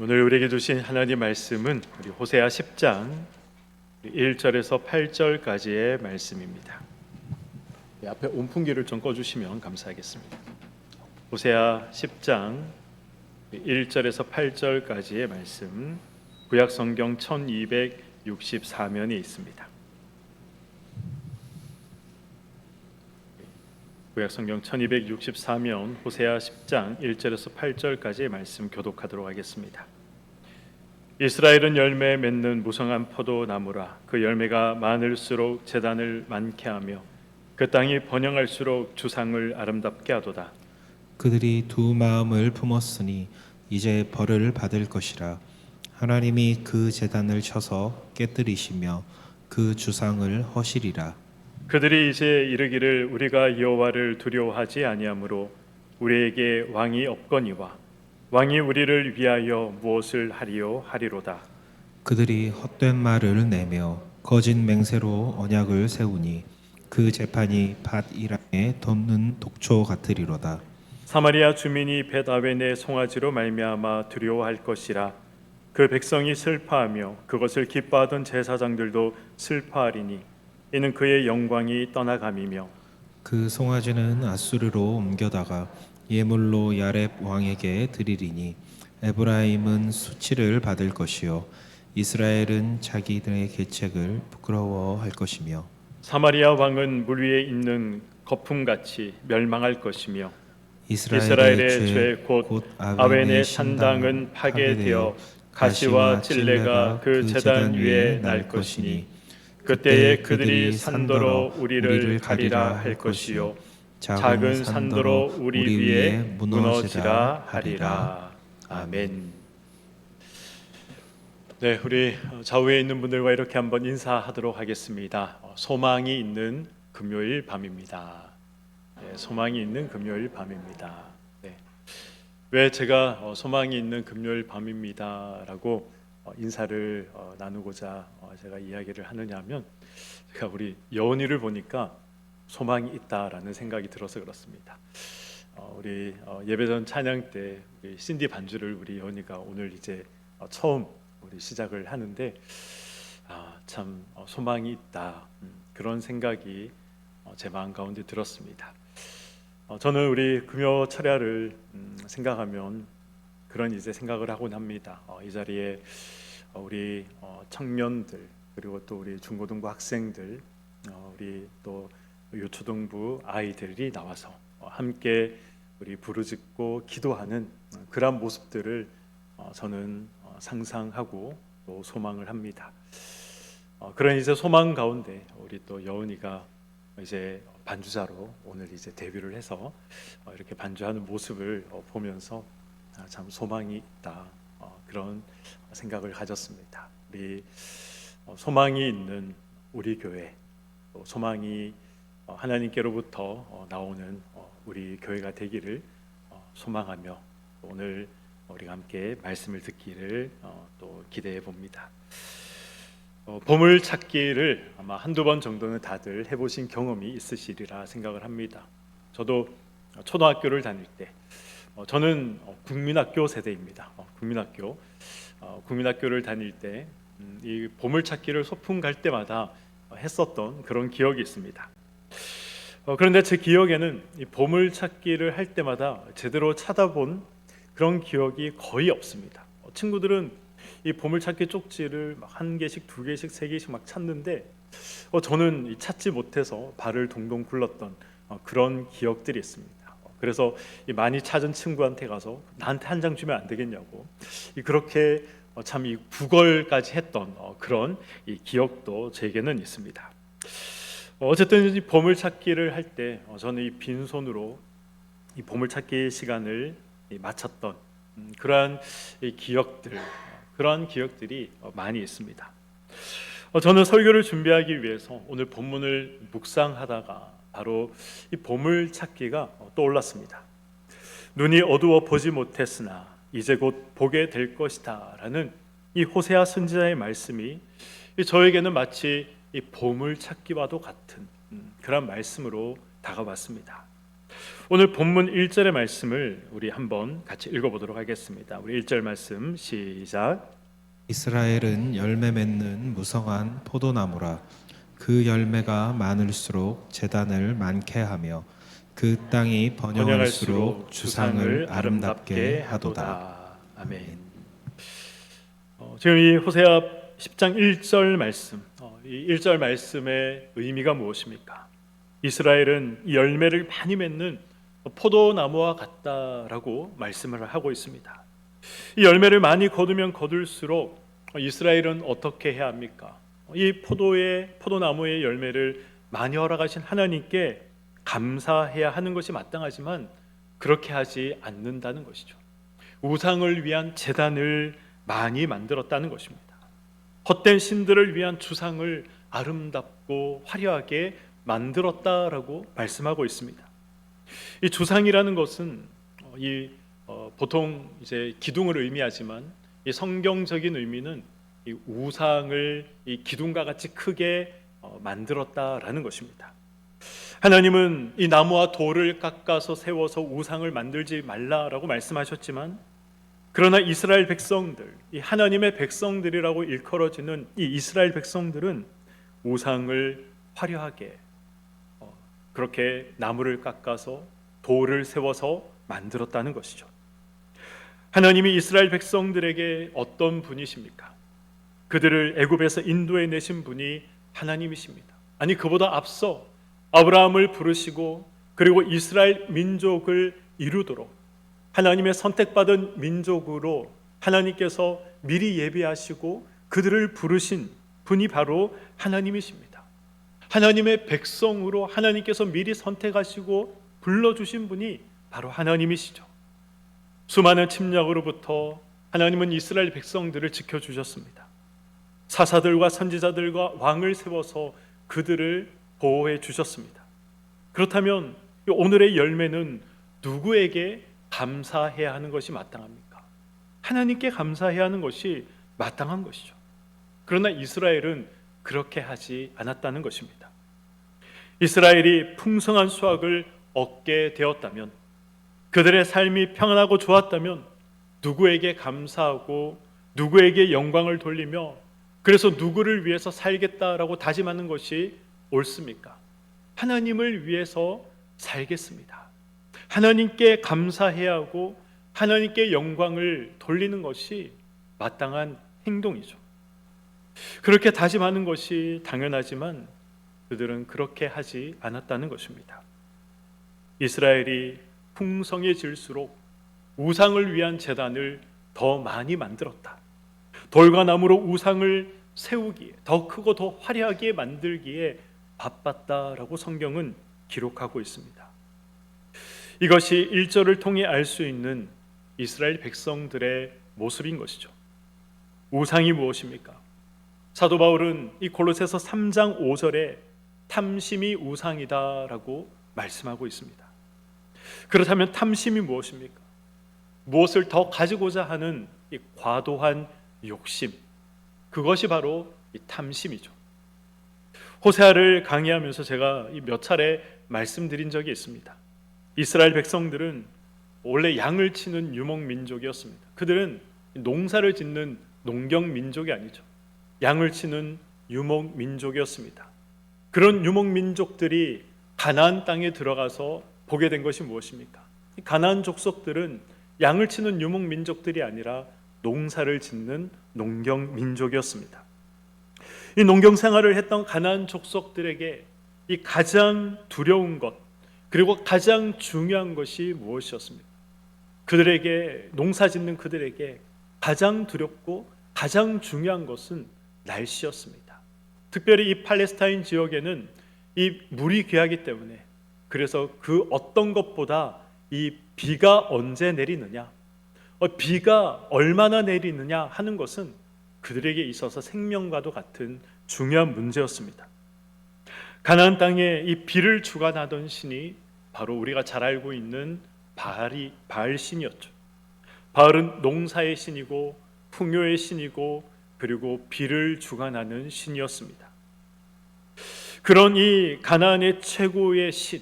오늘 우리에게 주신 하나님 말씀은 우리 호세아 10장 1절에서 8절까지의 말씀입니다. 앞에 온풍기를 좀 꺼주시면 감사하겠습니다. 호세아 10장 1절에서 8절까지의 말씀, 구약 성경 1264면에 있습니다. 구약 성경 1264면 호세아 10장 1절에서 8절까지의 말씀 교독하도록 하겠습니다. 이스라엘은 열매 맺는 무성한 포도나무라. 그 열매가 많을수록 제단을 많게 하며 그 땅이 번영할수록 주상을 아름답게 하도다. 그들이 두 마음을 품었으니 이제 벌을 받을 것이라. 하나님이 그 제단을 쳐서 깨뜨리시며 그 주상을 허시리라. 그들이 이제 이르기를 우리가 여호와를 두려워하지 아니하므로 우리에게 왕이 없거니와 왕이 우리를 위하여 무엇을 하리요 하리로다. 그들이 헛된 말을 내며 거짓 맹세로 언약을 세우니 그 재판이 밭 이랑에 돋는 독초 같으리로다. 사마리아 주민이 벳아웬의 송아지로 말미암아 두려워할 것이라. 그 백성이 슬퍼하며 그것을 기뻐하던 제사장들도 슬퍼하리니 이는 그의 영광이 떠나감이며 그 송아지는 앗수르로 옮겨다가 예물로 야렙 왕에게 드리리니 에브라임은 수치를 받을 것이요 이스라엘은 자기들의 계책을 부끄러워할 것이며 사마리아 왕은 물 위에 있는 거품같이 멸망할 것이며 이스라엘의 죄 곧 아웬의 산당은 파괴되어 가시와 찔레가 그 제단 위에 날 것이니 그때에 그들이 산더러 우리를 가리라 할 것이요 작은 산더러 우리 위에 무너지라 하리라. 아멘. 네, 우리 좌우에 있는 분들과 이렇게 한번 인사하도록 하겠습니다. 소망이 있는 금요일 밤입니다. 네, 소망이 있는 금요일 밤입니다. 네. 왜 제가 소망이 있는 금요일 밤입니다라고 인사를 나누고자 제가 이야기를 하느냐 하면 제가 우리 여운이를 보니까 소망이 있다라는 생각이 들어서 그렇습니다. 우리 예배전 찬양 때 우리 신디 반주를 우리 여운이가 오늘 이제 처음 우리 시작을 하는데 참 소망이 있다 그런 생각이 제 마음 가운데 들었습니다. 저는 우리 금요 철야를 생각하면 그런 이제 생각을 하곤 합니다. 이 자리에 우리 청년들 그리고 또 우리 중고등부 학생들 우리 또 유초등부 아이들이 나와서 함께 우리 부르짖고 기도하는 그런 모습들을 저는 상상하고 또 소망을 합니다. 그런 이제 소망 가운데 우리 또 여은이가 이제 반주자로 오늘 이제 데뷔를 해서 이렇게 반주하는 모습을 보면서 참 소망이 있다 그런 생각을 가졌습니다. 우리 소망이 있는 우리 교회, 또 소망이 하나님께로부터 나오는 우리 교회가 되기를 소망하며 오늘 우리가 함께 말씀을 듣기를 또 기대해 봅니다. 보물 찾기를 아마 한두 번 정도는 다들 해보신 경험이 있으시리라 생각을 합니다. 저도 초등학교를 다닐 때 저는 국민학교 세대입니다. 국민학교를 다닐 때 이 보물찾기를 소풍 갈 때마다 했었던 그런 기억이 있습니다. 그런데 제 기억에는 이 보물찾기를 할 때마다 제대로 찾아본 그런 기억이 거의 없습니다. 친구들은 이 보물찾기 쪽지를 막 한 개씩, 두 개씩, 세 개씩 막 찾는데 저는 찾지 못해서 발을 동동 굴렀던 그런 기억들이 있습니다. 그래서 많이 찾은 친구한테 가서 나한테 한 장 주면 안 되겠냐고 그렇게 참 이 구걸까지 했던 그런 이 기억도 제게는 있습니다. 어쨌든 이 보물찾기를 할 때 저는 이 빈손으로 이 보물찾기 시간을 마쳤던 그러한 기억들, 그러한 기억들이 많이 있습니다. 저는 설교를 준비하기 위해서 오늘 본문을 묵상하다가 바로 이 보물찾기가 떠올랐습니다. 눈이 어두워 보지 못했으나 이제 곧 보게 될 것이다 라는 이 호세아 선지자의 말씀이 저에게는 마치 이 보물찾기와도 같은 그런 말씀으로 다가왔습니다. 오늘 본문 1절의 말씀을 우리 한번 같이 읽어보도록 하겠습니다. 우리 1절 말씀 시작. 이스라엘은 열매 맺는 무성한 포도나무라. 그 열매가 많을수록 제단을 많게 하며 그 땅이 번영할수록 주상을 아름답게 하도다. 아멘. 지금 이 호세아 10장 1절 말씀, 이 1절 말씀의 의미가 무엇입니까? 이스라엘은 이 열매를 많이 맺는 포도나무와 같다라고 말씀을 하고 있습니다. 이 열매를 많이 거두면 거둘수록 이스라엘은 어떻게 해야 합니까? 이 포도나무의 열매를 많이 허락하신 하나님께 감사해야 하는 것이 마땅하지만 그렇게 하지 않는다는 것이죠. 우상을 위한 제단을 많이 만들었다는 것입니다. 헛된 신들을 위한 주상을 아름답고 화려하게 만들었다라고 말씀하고 있습니다. 이 주상이라는 것은 보통 이제 기둥을 의미하지만 이 성경적인 의미는 이 우상을 이 기둥과 같이 크게 만들었다라는 것입니다. 하나님은 이 나무와 돌을 깎아서 세워서 우상을 만들지 말라라고 말씀하셨지만, 그러나 이스라엘 백성들, 이 하나님의 백성들이라고 일컬어지는 이 이스라엘 백성들은 우상을 화려하게 그렇게 나무를 깎아서 돌을 세워서 만들었다는 것이죠. 하나님이 이스라엘 백성들에게 어떤 분이십니까? 그들을 애굽에서 인도해 내신 분이 하나님이십니다. 아니, 그보다 앞서 아브라함을 부르시고 그리고 이스라엘 민족을 이루도록 하나님의 선택받은 민족으로 하나님께서 미리 예비하시고 그들을 부르신 분이 바로 하나님이십니다. 하나님의 백성으로 하나님께서 미리 선택하시고 불러주신 분이 바로 하나님이시죠. 수많은 침략으로부터 하나님은 이스라엘 백성들을 지켜주셨습니다. 사사들과 선지자들과 왕을 세워서 그들을 보호해 주셨습니다. 그렇다면 오늘의 열매는 누구에게 감사해야 하는 것이 마땅합니까? 하나님께 감사해야 하는 것이 마땅한 것이죠. 그러나 이스라엘은 그렇게 하지 않았다는 것입니다. 이스라엘이 풍성한 수확을 얻게 되었다면, 그들의 삶이 평안하고 좋았다면 누구에게 감사하고 누구에게 영광을 돌리며 그래서 누구를 위해서 살겠다라고 다짐하는 것이 옳습니까? 하나님을 위해서 살겠습니다. 하나님께 감사해야 하고 하나님께 영광을 돌리는 것이 마땅한 행동이죠. 그렇게 다짐하는 것이 당연하지만 그들은 그렇게 하지 않았다는 것입니다. 이스라엘이 풍성해질수록 우상을 위한 제단을 더 많이 만들었다. 돌과 나무로 우상을 세우기에, 더 크고 더 화려하게 만들기에 바빴다라고 성경은 기록하고 있습니다. 이것이 1절을 통해 알 수 있는 이스라엘 백성들의 모습인 것이죠. 우상이 무엇입니까? 사도 바울은 이 골로새서 3장 5절에 탐심이 우상이다라고 말씀하고 있습니다. 그렇다면 탐심이 무엇입니까? 무엇을 더 가지고자 하는 이 과도한 욕심, 그것이 바로 이 탐심이죠. 호세아를 강의하면서 제가 몇 차례 말씀드린 적이 있습니다. 이스라엘 백성들은 원래 양을 치는 유목민족이었습니다. 그들은 농사를 짓는 농경민족이 아니죠. 양을 치는 유목민족이었습니다. 그런 유목민족들이 가나안 땅에 들어가서 보게 된 것이 무엇입니까? 가나안 족속들은 양을 치는 유목민족들이 아니라 농사를 짓는 농경민족이었습니다. 이 농경생활을 했던 가나안 족속들에게 이 가장 두려운 것, 그리고 가장 중요한 것이 무엇이었습니까? 그들에게, 농사짓는 그들에게 가장 두렵고 가장 중요한 것은 날씨였습니다. 특별히 이 팔레스타인 지역에는 이 물이 귀하기 때문에, 그래서 그 어떤 것보다 이 비가 언제 내리느냐, 비가 얼마나 내리느냐 하는 것은 그들에게 있어서 생명과도 같은 중요한 문제였습니다. 가나안 땅에 이 비를 주관하던 신이 바로 우리가 잘 알고 있는 바알 신이었죠. 바알은 농사의 신이고 풍요의 신이고 그리고 비를 주관하는 신이었습니다. 그런 이 가나안의 최고의 신,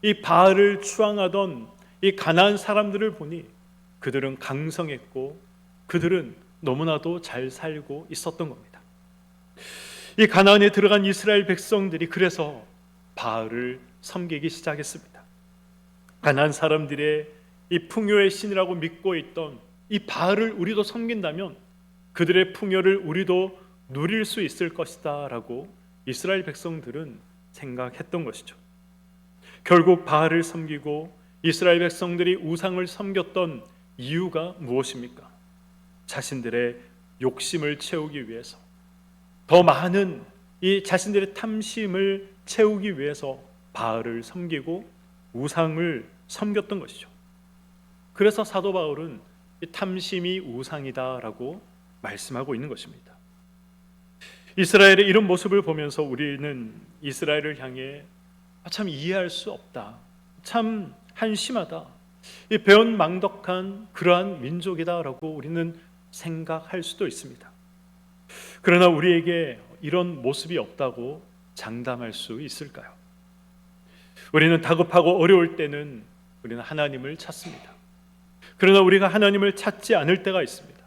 이 바알을 추앙하던 이 가나안 사람들을 보니 그들은 강성했고 그들은 너무나도 잘 살고 있었던 겁니다. 이 가나안에 들어간 이스라엘 백성들이 그래서 바알을 섬기기 시작했습니다. 가나안 사람들의 이 풍요의 신이라고 믿고 있던 이 바알을 우리도 섬긴다면 그들의 풍요를 우리도 누릴 수 있을 것이다 라고 이스라엘 백성들은 생각했던 것이죠. 결국 바알을 섬기고 이스라엘 백성들이 우상을 섬겼던 이유가 무엇입니까? 자신들의 욕심을 채우기 위해서, 더 많은 이 자신들의 탐심을 채우기 위해서 바알을 섬기고 우상을 섬겼던 것이죠. 그래서 사도 바울은 이 탐심이 우상이다라고 말씀하고 있는 것입니다. 이스라엘의 이런 모습을 보면서 우리는 이스라엘을 향해 참 이해할 수 없다, 참 한심하다, 이 배은망덕한 그러한 민족이다라고 우리는 생각할 수도 있습니다. 그러나 우리에게 이런 모습이 없다고 장담할 수 있을까요? 우리는 다급하고 어려울 때는 우리는 하나님을 찾습니다. 그러나 우리가 하나님을 찾지 않을 때가 있습니다.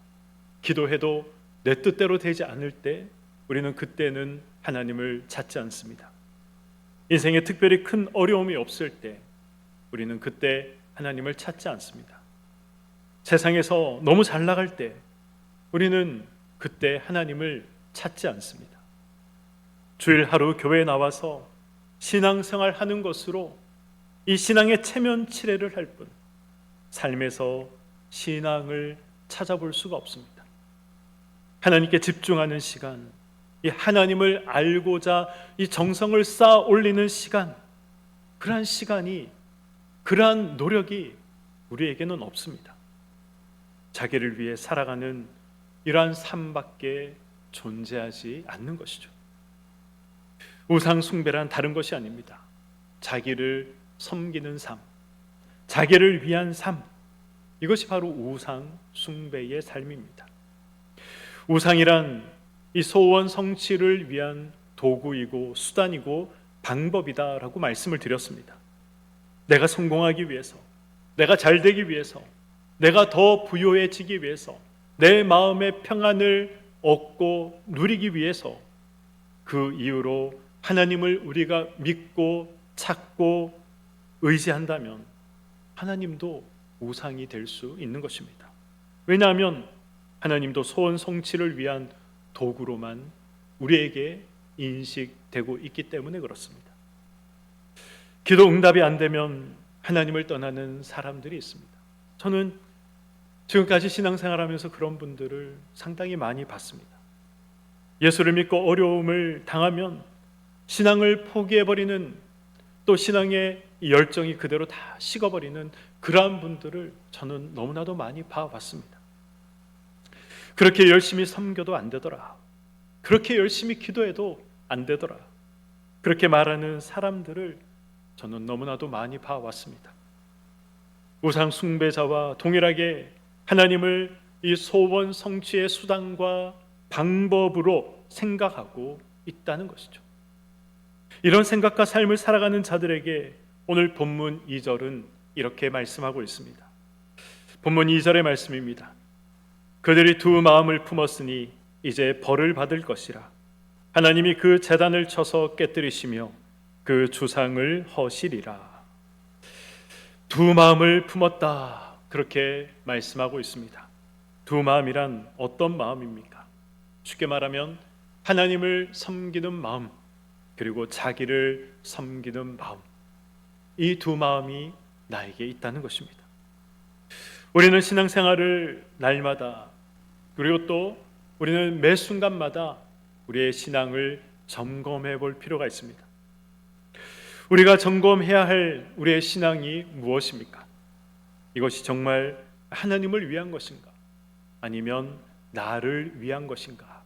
기도해도 내 뜻대로 되지 않을 때 우리는 그때는 하나님을 찾지 않습니다. 인생에 특별히 큰 어려움이 없을 때 우리는 그때 하나님을 찾지 않습니다. 세상에서 너무 잘 나갈 때 우리는 그때 하나님을 찾지 않습니다. 주일 하루 교회에 나와서 신앙생활 하는 것으로 이 신앙의 체면치레를 할 뿐 삶에서 신앙을 찾아볼 수가 없습니다. 하나님께 집중하는 시간, 이 하나님을 알고자 이 정성을 쌓아 올리는 시간, 그러한 시간이, 그러한 노력이 우리에게는 없습니다. 자기를 위해 살아가는 이러한 삶밖에 존재하지 않는 것이죠. 우상 숭배란 다른 것이 아닙니다. 자기를 섬기는 삶, 자기를 위한 삶, 이것이 바로 우상 숭배의 삶입니다. 우상이란 이 소원 성취를 위한 도구이고 수단이고 방법이다라고 말씀을 드렸습니다. 내가 성공하기 위해서, 내가 잘 되기 위해서, 내가 더 부유해지기 위해서, 내 마음의 평안을 얻고 누리기 위해서, 그 이유로 하나님을 우리가 믿고 찾고 의지한다면 하나님도 우상이 될 수 있는 것입니다. 왜냐하면 하나님도 소원 성취를 위한 도구로만 우리에게 인식되고 있기 때문에 그렇습니다. 기도 응답이 안 되면 하나님을 떠나는 사람들이 있습니다. 저는 지금까지 신앙생활하면서 그런 분들을 상당히 많이 봤습니다. 예수를 믿고 어려움을 당하면 신앙을 포기해버리는, 또 신앙의 열정이 그대로 다 식어버리는 그러한 분들을 저는 너무나도 많이 봐왔습니다. 그렇게 열심히 섬겨도 안 되더라, 그렇게 열심히 기도해도 안 되더라, 그렇게 말하는 사람들을 저는 너무나도 많이 봐왔습니다. 우상 숭배자와 동일하게 하나님을 이 소원 성취의 수단과 방법으로 생각하고 있다는 것이죠. 이런 생각과 삶을 살아가는 자들에게 오늘 본문 2절은 이렇게 말씀하고 있습니다. 본문 2절의 말씀입니다. 그들이 두 마음을 품었으니 이제 벌을 받을 것이라. 하나님이 그 제단을 쳐서 깨뜨리시며 그 주상을 허시리라. 두 마음을 품었다, 그렇게 말씀하고 있습니다. 두 마음이란 어떤 마음입니까? 쉽게 말하면 하나님을 섬기는 마음, 그리고 자기를 섬기는 마음, 이 두 마음이 나에게 있다는 것입니다. 우리는 신앙생활을 날마다, 그리고 또 우리는 매 순간마다 우리의 신앙을 점검해 볼 필요가 있습니다. 우리가 점검해야 할 우리의 신앙이 무엇입니까? 이것이 정말 하나님을 위한 것인가? 아니면 나를 위한 것인가?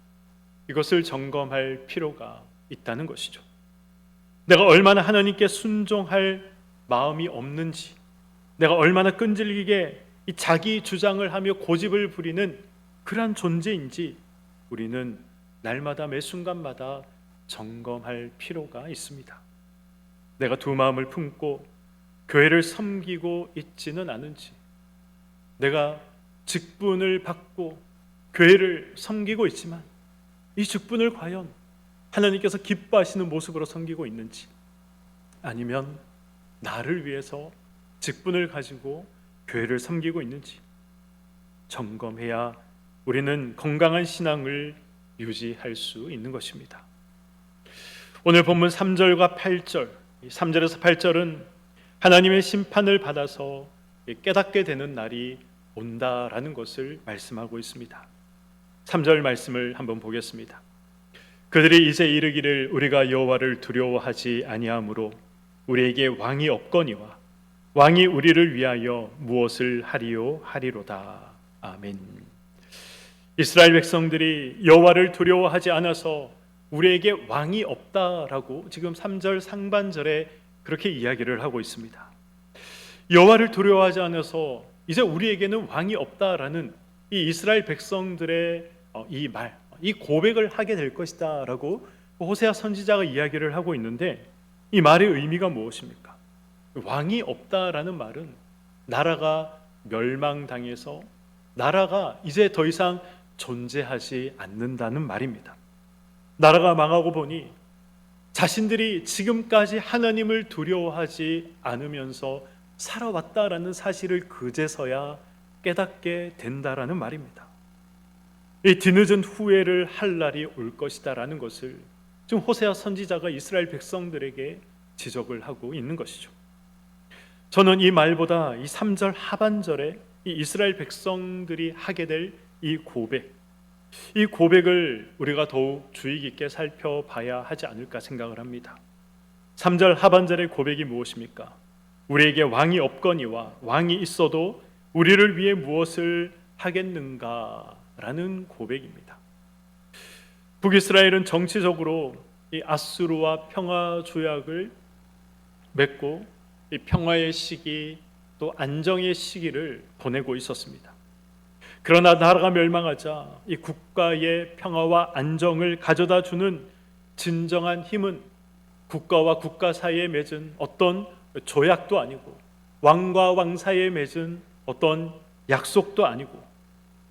이것을 점검할 필요가 있다는 것이죠. 내가 얼마나 하나님께 순종할 마음이 없는지, 내가 얼마나 끈질기게 이 자기 주장을 하며 고집을 부리는 그러한 존재인지 우리는 날마다 매 순간마다 점검할 필요가 있습니다. 내가 두 마음을 품고 교회를 섬기고 있지는 않은지, 내가 직분을 받고 교회를 섬기고 있지만 이 직분을 과연 하나님께서 기뻐하시는 모습으로 섬기고 있는지, 아니면 나를 위해서 직분을 가지고 교회를 섬기고 있는지 점검해야 우리는 건강한 신앙을 유지할 수 있는 것입니다. 오늘 본문 3절과 8절, 3절에서 8절은 하나님의 심판을 받아서 깨닫게 되는 날이 온다라는 것을 말씀하고 있습니다. 3절 말씀을 한번 보겠습니다. 그들이 이제 이르기를 우리가 여호와를 두려워하지 아니하므로 우리에게 왕이 없거니와 왕이 우리를 위하여 무엇을 하리요 하리로다. 아멘. 이스라엘 백성들이 여호와를 두려워하지 않아서 우리에게 왕이 없다라고 지금 3절 상반절에 그렇게 이야기를 하고 있습니다. 여호와를 두려워하지 않아서 이제 우리에게는 왕이 없다라는 이 이스라엘 백성들의 이 말, 이 고백을 하게 될 것이다 라고 호세아 선지자가 이야기를 하고 있는데, 이 말의 의미가 무엇입니까? 왕이 없다라는 말은 나라가 멸망당해서 나라가 이제 더 이상 존재하지 않는다는 말입니다. 나라가 망하고 보니 자신들이 지금까지 하나님을 두려워하지 않으면서 살아왔다라는 사실을 그제서야 깨닫게 된다라는 말입니다. 이 뒤늦은 후회를 할 날이 올 것이다라는 것을 지금 호세아 선지자가 이스라엘 백성들에게 지적을 하고 있는 것이죠. 저는 이 말보다 이 3절 하반절에 이 이스라엘 백성들이 하게 될 이 고백을 우리가 더욱 주의 깊게 살펴봐야 하지 않을까 생각을 합니다. 3절 하반절의 고백이 무엇입니까? 우리에게 왕이 없거니와 왕이 있어도 우리를 위해 무엇을 하겠는가 라는 고백입니다. 북이스라엘은 정치적으로 이 아수르와 평화 조약을 맺고 이 평화의 시기 또 안정의 시기를 보내고 있었습니다. 그러나 나라가 멸망하자 이 국가의 평화와 안정을 가져다 주는 진정한 힘은 국가와 국가 사이에 맺은 어떤 조약도 아니고 왕과 왕 사이에 맺은 어떤 약속도 아니고,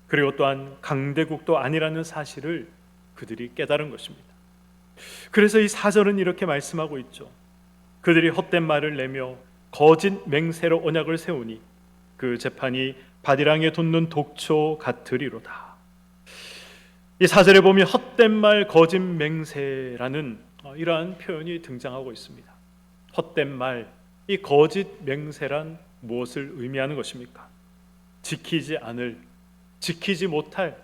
그리고 또한 강대국도 아니라는 사실을 그들이 깨달은 것입니다. 그래서 이 4절은 이렇게 말씀하고 있죠. 그들이 헛된 말을 내며 거짓 맹세로 언약을 세우니 그 재판이 바디랑에 돋는 독초 같으리로다. 이 4절에 보면 헛된 말, 거짓 맹세라는 이러한 표현이 등장하고 있습니다. 헛된 말, 이 거짓 맹세란 무엇을 의미하는 것입니까? 지키지 못할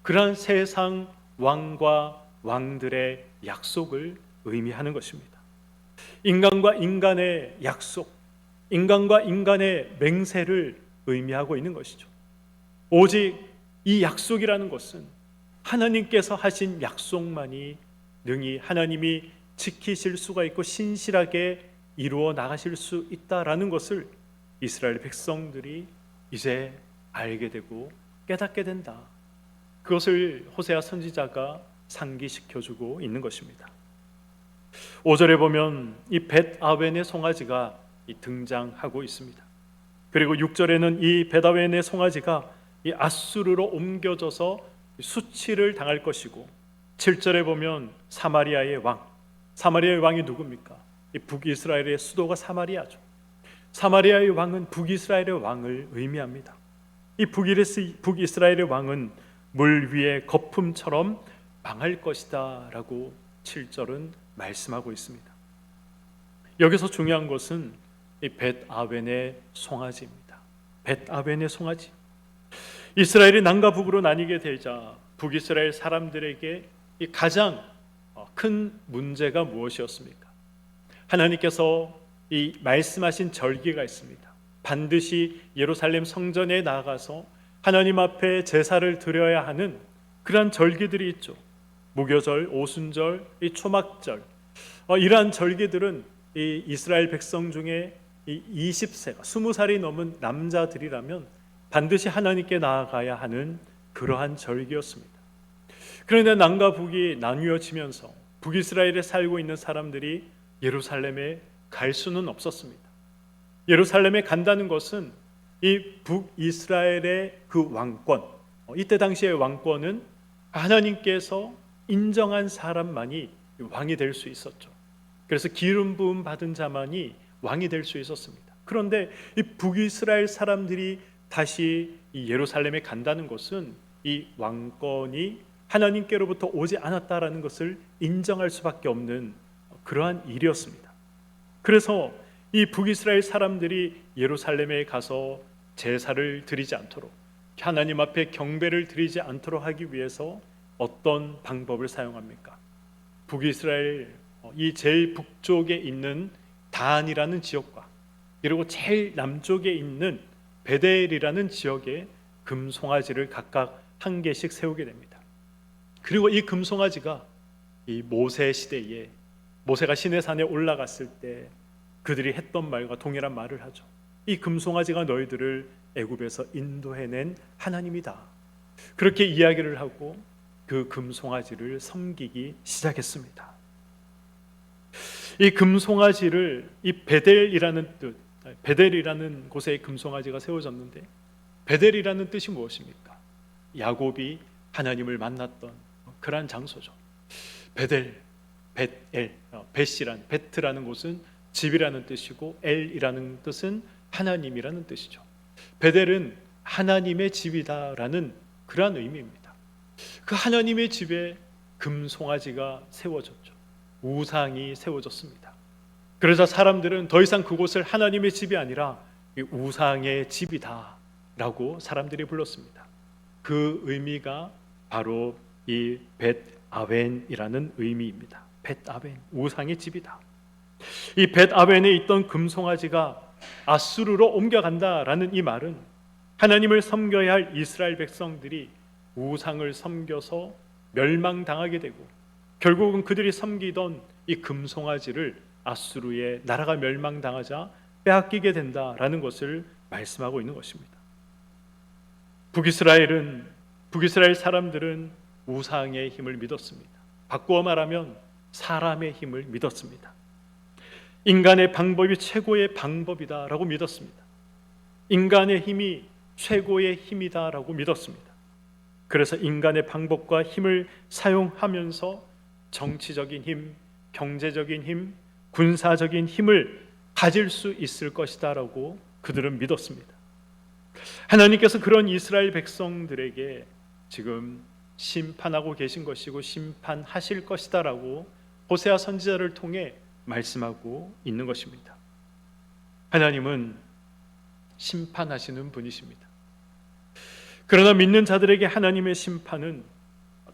그러한 세상 왕과 왕들의 약속을 의미하는 것입니다. 인간과 인간의 약속, 인간과 인간의 맹세를 의미하고 있는 것이죠. 오직 이 약속이라는 것은 하나님께서 하신 약속만이 능히 하나님이 지키실 수가 있고 신실하게 이루어 나가실 수 있다라는 것을 이스라엘 백성들이 이제 알게 되고 깨닫게 된다. 그것을 호세아 선지자가 상기시켜주고 있는 것입니다. 5절에 보면 이 벳아웬의 송아지가 등장하고 있습니다. 그리고 6절에는 이 벳아웬의 송아지가 이 아수르로 옮겨져서 수치를 당할 것이고, 7절에 보면 사마리아의 왕이 누굽니까? 이 북이스라엘의 수도가 사마리아죠. 사마리아의 왕은 북이스라엘의 왕을 의미합니다. 이 북이스라엘의 왕은 물 위의 거품처럼 망할 것이다 라고 7절은 말씀하고 있습니다. 여기서 중요한 것은 이 벳아웬의 송아지입니다. 벳아웬의 송아지. 이스라엘이 남과 북으로 나뉘게 되자 북이스라엘 사람들에게 이 가장 큰 문제가 무엇이었습니까? 하나님께서 이 말씀하신 절기가 있습니다. 반드시 예루살렘 성전에 나가서 하나님 앞에 제사를 드려야 하는 그러한 절기들이 있죠. 무교절, 오순절, 이 초막절, 이러한 절기들은 이 이스라엘 백성 중에 이 20세가 20살이 넘은 남자들이라면 반드시 하나님께 나아가야 하는 그러한 절기였습니다. 그런데 남과 북이 나뉘어지면서 북이스라엘에 살고 있는 사람들이 예루살렘에 갈 수는 없었습니다. 예루살렘에 간다는 것은 이 북이스라엘의 그 왕권, 이때 당시의 왕권은 하나님께서 인정한 사람만이 왕이 될 수 있었죠. 그래서 기름 부음 받은 자만이 왕이 될 수 있었습니다. 그런데 이 북이스라엘 사람들이 다시 이 예루살렘에 간다는 것은 이 왕권이 하나님께로부터 오지 않았다라는 것을 인정할 수밖에 없는 그러한 일이었습니다. 그래서 이 북이스라엘 사람들이 예루살렘에 가서 제사를 드리지 않도록, 하나님 앞에 경배를 드리지 않도록 하기 위해서 어떤 방법을 사용합니까? 북이스라엘 이 제일 북쪽에 있는 단이라는 지역과 그리고 제일 남쪽에 있는 베델이라는 지역에 금송아지를 각각 한 개씩 세우게 됩니다. 그리고 이 금송아지가 이 모세 시대에 모세가 시내산에 올라갔을 때 그들이 했던 말과 동일한 말을 하죠. 이 금송아지가 너희들을 애굽에서 인도해낸 하나님이다. 그렇게 이야기를 하고 그 금송아지를 섬기기 시작했습니다. 이 금송아지를 이 베델이라는 곳에 금송아지가 세워졌는데, 베델이라는 뜻이 무엇입니까? 야곱이 하나님을 만났던 그러한 장소죠. 베델, 벳엘, 베트라는 곳은 집이라는 뜻이고 엘이라는 뜻은 하나님이라는 뜻이죠. 베델은 하나님의 집이다라는 그러한 의미입니다. 그 하나님의 집에 금송아지가 세워졌죠. 우상이 세워졌습니다. 그러자 사람들은 더 이상 그곳을 하나님의 집이 아니라 우상의 집이다라고 사람들이 불렀습니다. 그 의미가 바로 이 벳아웬이라는 의미입니다. 벳아웬, 우상의 집이다. 이 벳아웬에 있던 금송아지가 아수르로 옮겨간다라는 이 말은 하나님을 섬겨야 할 이스라엘 백성들이 우상을 섬겨서 멸망당하게 되고, 결국은 그들이 섬기던 이 금송아지를 아수르의 나라가 멸망당하자 빼앗기게 된다라는 것을 말씀하고 있는 것입니다. 북이스라엘 사람들은 우상의 힘을 믿었습니다. 바꾸어 말하면 사람의 힘을 믿었습니다. 인간의 방법이 최고의 방법이다라고 믿었습니다. 인간의 힘이 최고의 힘이다라고 믿었습니다. 그래서 인간의 방법과 힘을 사용하면서 정치적인 힘, 경제적인 힘, 군사적인 힘을 가질 수 있을 것이다라고 그들은 믿었습니다. 하나님께서 그런 이스라엘 백성들에게 지금 심판하고 계신 것이고 심판하실 것이다라고 호세아 선지자를 통해 말씀하고 있는 것입니다. 하나님은 심판하시는 분이십니다. 그러나 믿는 자들에게 하나님의 심판은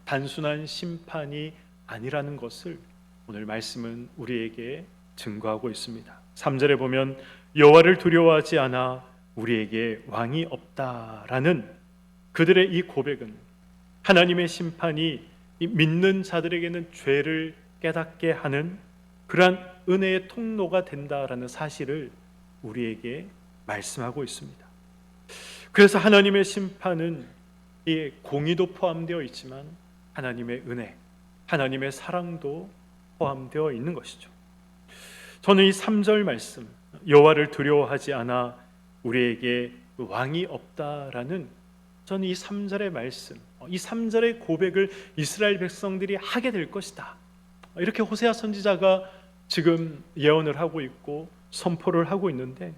단순한 심판이 아니라는 것을 오늘 말씀은 우리에게 증거하고 있습니다. 3절에 보면 여호와를 두려워하지 않아 우리에게 왕이 없다라는 그들의 이 고백은 하나님의 심판이 믿는 자들에게는 죄를 깨닫게 하는 그러한 은혜의 통로가 된다라는 사실을 우리에게 말씀하고 있습니다. 그래서 하나님의 심판은 이 공의도 포함되어 있지만 하나님의 은혜, 하나님의 사랑도 포함되어 있는 것이죠. 저는 이 3절 말씀, 여호와를 두려워하지 않아 우리에게 왕이 없다라는, 저는 이 3절의 말씀, 이 3절의 고백을 이스라엘 백성들이 하게 될 것이다, 이렇게 호세아 선지자가 지금 예언을 하고 있고 선포를 하고 있는데,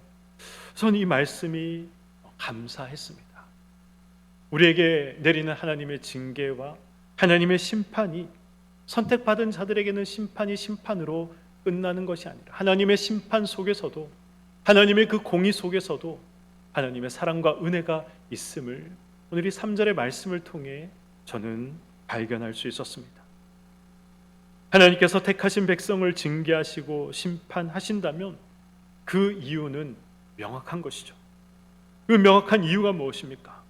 저는 이 말씀이 감사했습니다. 우리에게 내리는 하나님의 징계와 하나님의 심판이 선택받은 자들에게는 심판이 심판으로 끝나는 것이 아니라 하나님의 심판 속에서도, 하나님의 그 공의 속에서도 하나님의 사랑과 은혜가 있음을 오늘 이 3절의 말씀을 통해 저는 발견할 수 있었습니다. 하나님께서 택하신 백성을 징계하시고 심판하신다면 그 이유는 명확한 것이죠. 그 명확한 이유가 무엇입니까?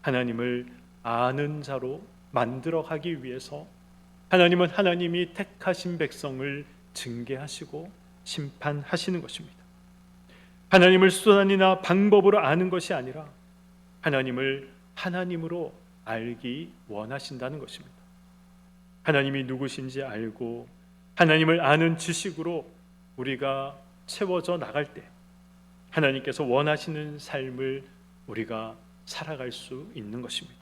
하나님을 아는 자로 만들어 가기 위해서 하나님은 하나님이 택하신 백성을 징계하시고 심판하시는 것입니다. 하나님을 수단이나 방법으로 아는 것이 아니라 하나님을 하나님으로 알기 원하신다는 것입니다. 하나님이 누구신지 알고 하나님을 아는 지식으로 우리가 채워져 나갈 때, 하나님께서 원하시는 삶을 우리가 살아갈 수 있는 것입니다.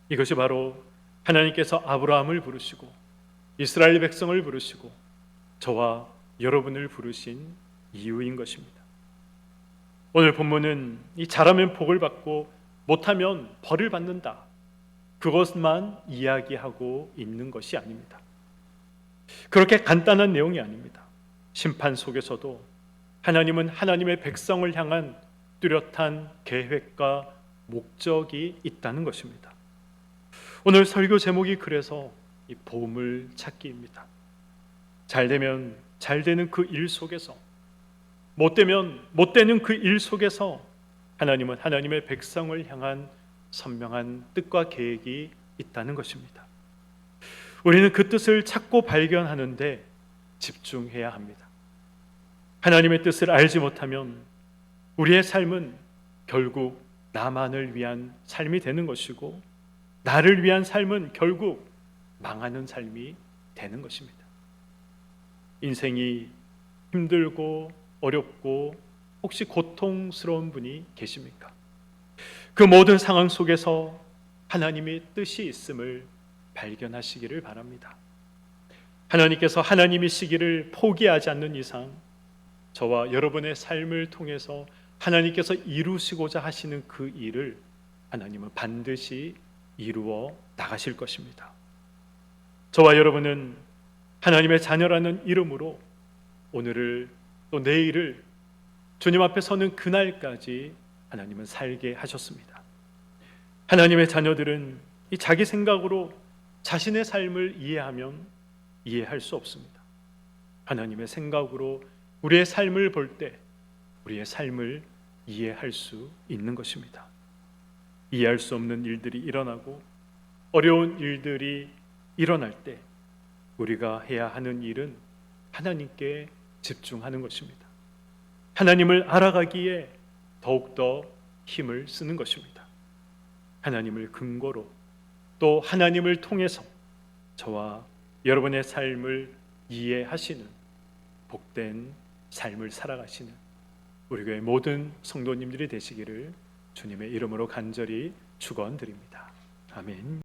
이것이 바로 하나님께서 아브라함을 부르시고 이스라엘 백성을 부르시고 저와 여러분을 부르신 이유인 것입니다. 오늘 본문은 이 잘하면 복을 받고 못하면 벌을 받는다, 그것만 이야기하고 있는 것이 아닙니다. 그렇게 간단한 내용이 아닙니다. 심판 속에서도 하나님은 하나님의 백성을 향한 뚜렷한 계획과 목적이 있다는 것입니다. 오늘 설교 제목이 그래서 이 보물 찾기입니다. 잘 되면 잘 되는 그 일 속에서, 못 되면 못 되는 그 일 속에서 하나님은 하나님의 백성을 향한 선명한 뜻과 계획이 있다는 것입니다. 우리는 그 뜻을 찾고 발견하는데 집중해야 합니다. 하나님의 뜻을 알지 못하면 우리의 삶은 결국 나만을 위한 삶이 되는 것이고, 나를 위한 삶은 결국 망하는 삶이 되는 것입니다. 인생이 힘들고 어렵고 혹시 고통스러운 분이 계십니까? 그 모든 상황 속에서 하나님의 뜻이 있음을 발견하시기를 바랍니다. 하나님께서 하나님이시기를 포기하지 않는 이상 저와 여러분의 삶을 통해서 하나님께서 이루시고자 하시는 그 일을 하나님은 반드시 이루어 나가실 것입니다. 저와 여러분은 하나님의 자녀라는 이름으로 오늘을 또 내일을 주님 앞에 서는 그날까지 하나님은 살게 하셨습니다. 하나님의 자녀들은 이 자기 생각으로 자신의 삶을 이해하면 이해할 수 없습니다. 하나님의 생각으로 우리의 삶을 볼 때 우리의 삶을 이해할 수 있는 것입니다. 이해할 수 없는 일들이 일어나고 어려운 일들이 일어날 때 우리가 해야 하는 일은 하나님께 집중하는 것입니다. 하나님을 알아가기에 더욱더 힘을 쓰는 것입니다. 하나님을 근거로 또 하나님을 통해서 저와 여러분의 삶을 이해하시는 복된 삶을 살아가시는 우리 교회 모든 성도님들이 되시기를 주님의 이름으로 간절히 축원드립니다. 아멘.